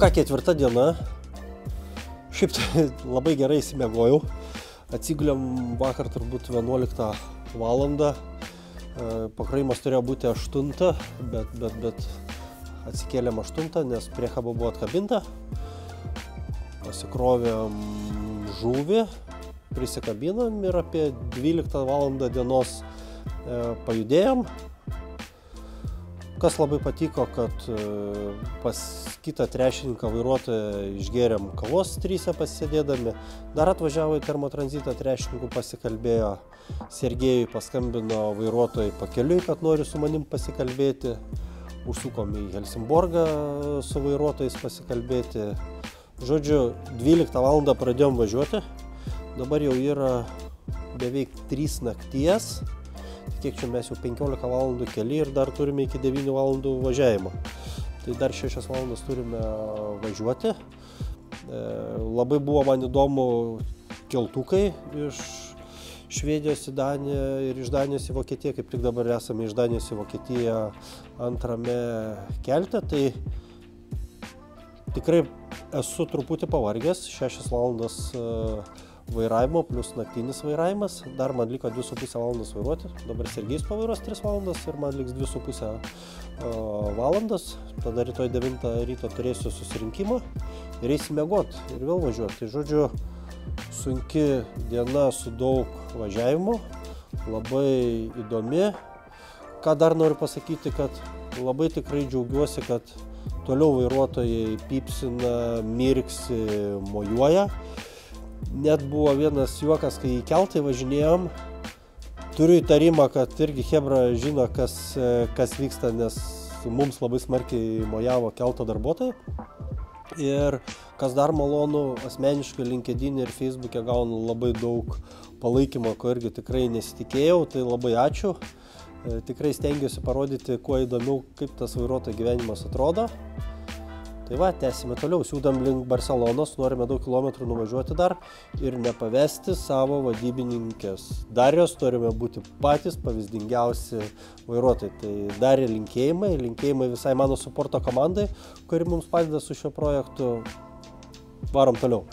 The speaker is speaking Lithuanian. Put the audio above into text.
ką, ketvirta diena. Šiaip tai labai gerai įsimiegojau. Atsigulėm vakar turbūt 11 valandą. Pakrovimas turėjo būti 8, bet atsikėlėm 8, nes priekaba buvo atkabinta. Pasikrovėm žuvį, prisikabinom ir apie 12 valandą dienos pajudėjom. Kas labai patiko, kad pas kitą trešininką vairuotoją išgėrėm kavos 3 pasisėdėdami. Dar atvažiavo į termotranzitą trešininkų, pasikalbėjo. Sergėjui paskambino vairuotojai pakeliui, kad nori su manim pasikalbėti. Užsukom į Helsingborgą su vairuotojais pasikalbėti. Žodžiu, 12 valandą pradėjom važiuoti. Dabar jau yra beveik 3 nakties. Kiek čia mes jau 15 valandų keli ir dar turime iki 9 valandų važiavimo. Tai dar 6 valandas turime važiuoti. Labai buvo man įdomu keltukai iš Švedijos į Daniją ir iš Danijos į Vokietiją. Kaip tik dabar esame iš Danijos į Vokietiją antrame kelte. Tai tikrai esu truputį pavargęs, 6 valandas vairavimo plus naktinis vairavimas. Dar man liko 2,5 valandas vairuoti. Dabar Sergejus pavairuos 3 valandas ir man liks 2,5 valandas. Tada rytoj 9 ryto turėsiu susirinkimą ir eisim miegot ir vėl važiuoti. Tai žodžiu, sunki diena su daug važiavimo, labai įdomi. Ką dar noriu pasakyti, kad labai tikrai džiaugiuosi, kad toliau vairuotojai pypsina, mirksi, mojuoja. Net buvo vienas juokas, kai į keltą važinėjom. Turiu įtarimą, kad irgi chebra žino, kas vyksta, nes mums labai smarkiai mojavo kelto darbuotojai. Ir kas dar malonu, asmeniškai LinkedIn ir Facebook'e gaunu labai daug palaikymo, ko irgi tikrai nesitikėjau, tai labai ačiū. Tikrai stengiuosi parodyti, kuo įdomiau, kaip tas vairuotojo gyvenimas atrodo. Tai va, tęsime toliau, siūdam link Barcelonos, norime daug kilometrų nuvažiuoti dar ir nepavesti savo vadybininkės Darijos, turime būti patys pavyzdingiausi vairuotojai. Tai Darija linkėjimai visai mano suporto komandai, kuri mums padeda su šiuo projektu. Varom toliau.